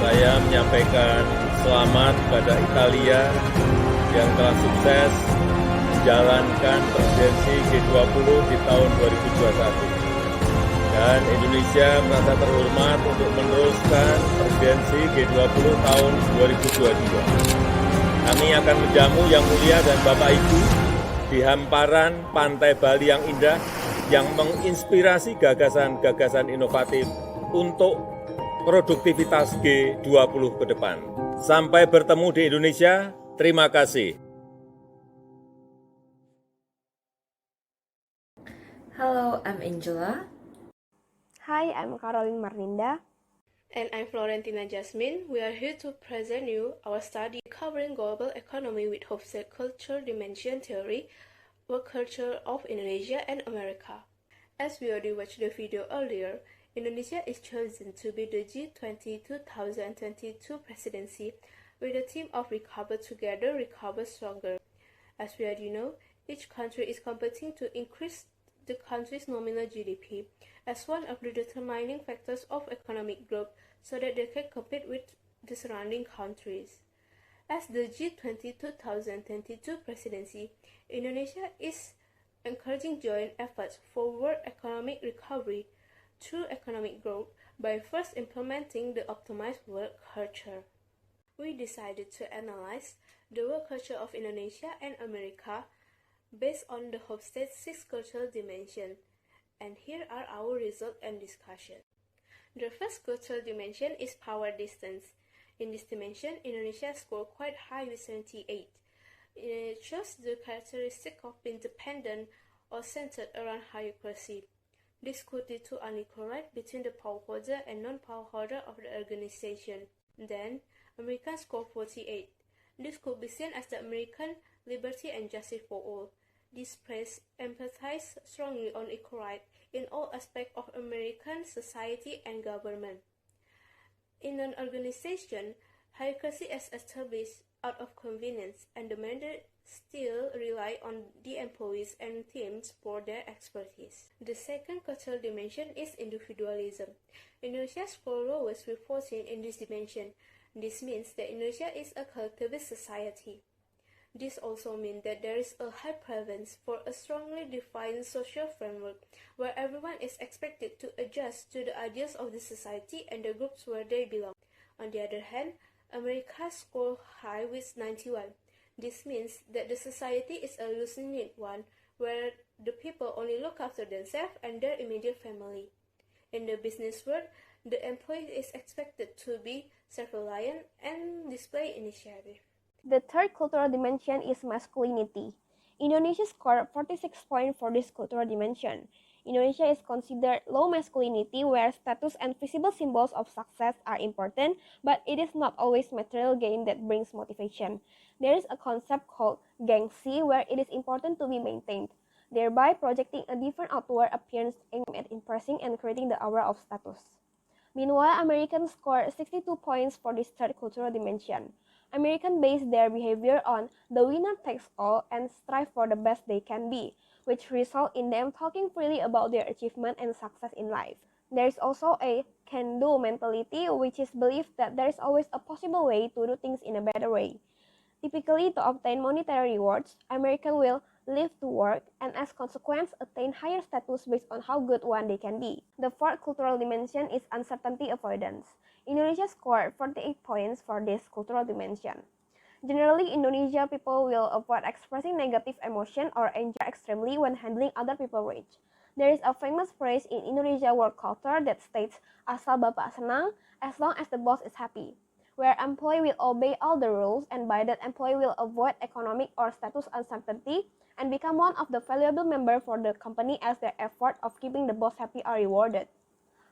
Saya menyampaikan selamat kepada Italia yang telah sukses menjalankan presidensi G20 di tahun 2021. Dan Indonesia merasa terhormat untuk meneruskan presidensi G20 tahun 2022. Kami akan menjamu Yang Mulia dan Bapak Ibu di hamparan pantai Bali yang indah yang menginspirasi gagasan-gagasan inovatif untuk produktivitas G20 ke depan. Sampai bertemu di Indonesia, terima kasih. Hello, I'm Angela. Hi, I'm Caroline Marninda. And I'm Florentina Jasmine. We are here to present you our study covering global economy with Hofstede culture dimension theory, work culture of Indonesia and America. As we already watched the video earlier, Indonesia is chosen to be the G20 2022 presidency with the theme of Recover Together, Recover Stronger. As we already know, each country is competing to increase the country's nominal GDP as one of the determining factors of economic growth so that they can compete with the surrounding countries. As the G20 2022 presidency, Indonesia is encouraging joint efforts for world economic recovery through economic growth by first implementing the optimized work culture. We decided to analyze the work culture of Indonesia and America based on the Hofstede 6 cultural dimension, and here are our results and discussion. The first cultural dimension is power distance. In this dimension, Indonesia scored quite high with 78. It shows the characteristic of being dependent or centered around hierarchy. This could lead to unequal rights between the power holder and non-power holder of the organization. Then, Americans scored 48. This could be seen as the American liberty and justice for all. This praise emphasizes strongly on equal rights in all aspects of American society and government. In an organization, hierarchy is established out of convenience, and the mandate still rely on the employees and teams for their expertise. The second cultural dimension is individualism. Indonesia scored lowest with 14 in this dimension. This means that Indonesia is a collectivist society. This also means that there is a high prevalence for a strongly defined social framework where everyone is expected to adjust to the ideas of the society and the groups where they belong. On the other hand, America scored high with 91. This means that the society is a loose-knit one where the people only look after themselves and their immediate family. In the business world, the employee is expected to be self-reliant and display initiative. The third cultural dimension is masculinity. Indonesia scored 46 points for this cultural dimension. Indonesia is considered low masculinity where status and visible symbols of success are important, but it is not always material gain that brings motivation. There is a concept called gengsi where it is important to be maintained, thereby projecting a different outward appearance aimed at impressing and creating the aura of status. Meanwhile, Americans scored 62 points for this third cultural dimension. Americans base their behavior on the winner takes all and strive for the best they can be, which result in them talking freely about their achievement and success in life. There is also a can-do mentality, which is believed that there is always a possible way to do things in a better way. Typically, to obtain monetary rewards, Americans will live to work and as consequence attain higher status based on how good one they can be. The fourth cultural dimension is uncertainty avoidance. Indonesia scored 48 points for this cultural dimension. Generally, Indonesia people will avoid expressing negative emotion or enjoy extremely when handling other people's rage. There is a famous phrase in Indonesia work culture that states, "Asal bapak senang, as long as the boss is happy," where employee will obey all the rules and by that employee will avoid economic or status uncertainty and become one of the valuable member for the company as their effort of keeping the boss happy are rewarded.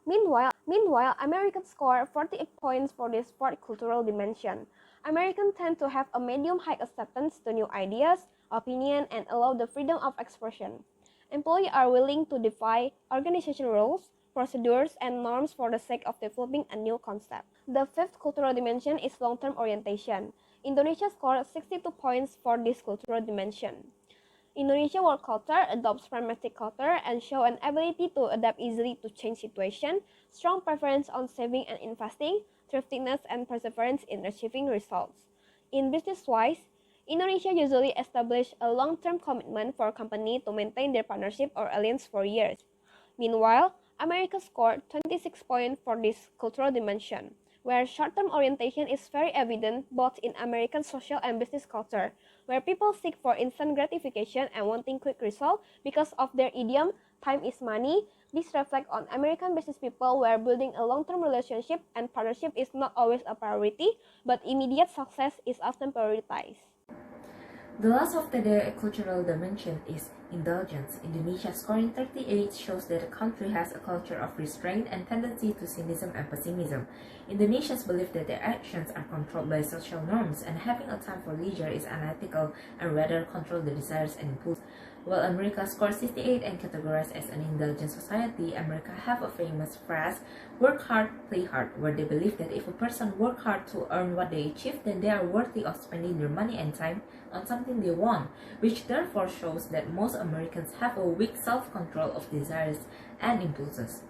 Meanwhile, Americans score 48 points for this fourth cultural dimension. Americans tend to have a medium-high acceptance to new ideas, opinion, and allow the freedom of expression. Employees are willing to defy organization rules, procedures, and norms for the sake of developing a new concept. The fifth cultural dimension is long-term orientation. Indonesia scored 62 points for this cultural dimension. Indonesia work culture adopts pragmatic culture and show an ability to adapt easily to change situation, strong preference on saving and investing, thriftiness, and perseverance in achieving results. In business-wise, Indonesia usually establishes a long-term commitment for a company to maintain their partnership or alliance for years. Meanwhile, America scored 26 points for this cultural dimension, where short-term orientation is very evident both in American social and business culture, where people seek for instant gratification and wanting quick results because of their idiom, time is money. This reflects on American business people where building a long-term relationship and partnership is not always a priority, but immediate success is often prioritized. The last of the cultural dimension is indulgence. Indonesia scoring 38 shows that the country has a culture of restraint and tendency to cynicism and pessimism. Indonesians believe that their actions are controlled by social norms and having a time for leisure is unethical and rather control the desires and impulses. While America scores 68 and categorized as an indulgent society, America have a famous phrase, work hard, play hard, where they believe that if a person work hard to earn what they achieve, then they are worthy of spending their money and time on something they want, which therefore shows that most Americans have a weak self-control of desires and impulses.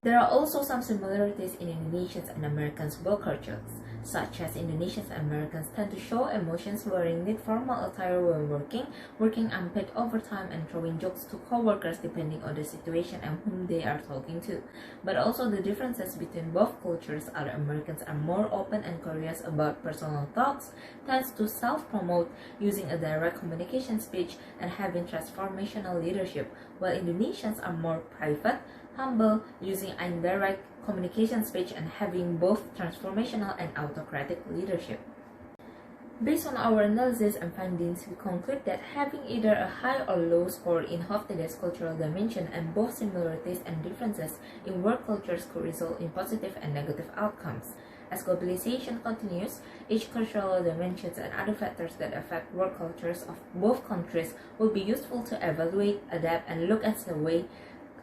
There are also some similarities in Indonesians and Americans' work cultures, such as Indonesians and Americans tend to show emotions wearing neat formal attire when working unpaid overtime, and throwing jokes to co-workers depending on the situation and whom they are talking to. But also the differences between both cultures are Americans are more open and curious about personal thoughts, tends to self-promote using a direct communication speech and having transformational leadership, while Indonesians are more private, humble, using indirect communication speech and having both transformational and autocratic leadership. Based on our analysis and findings, we conclude that having either a high or low score in Hofstede's cultural dimension and both similarities and differences in work cultures could result in positive and negative outcomes. As globalization continues, each cultural dimensions and other factors that affect work cultures of both countries will be useful to evaluate, adapt, and look at the way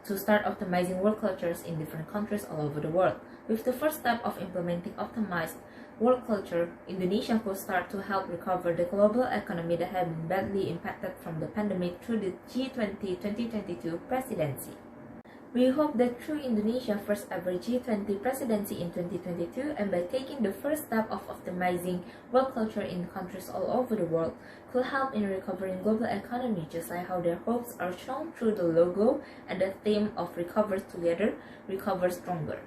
to start optimizing work cultures in different countries all over the world. With the first step of implementing optimized work culture, Indonesia could start to help recover the global economy that had been badly impacted from the pandemic through the G20 2022 Presidency. We hope that through Indonesia's first ever G20 Presidency in 2022 and by taking the first step of optimizing work culture in countries all over the world could help in recovering global economy, just like how their hopes are shown through the logo and the theme of Recover Together, Recover Stronger.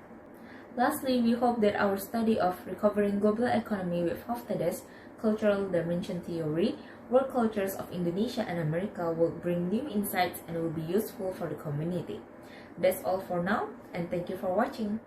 Lastly, we hope that our study of recovering global economy with Hofstede's cultural dimension theory, work cultures of Indonesia and America will bring new insights and will be useful for the community. That's all for now, and thank you for watching.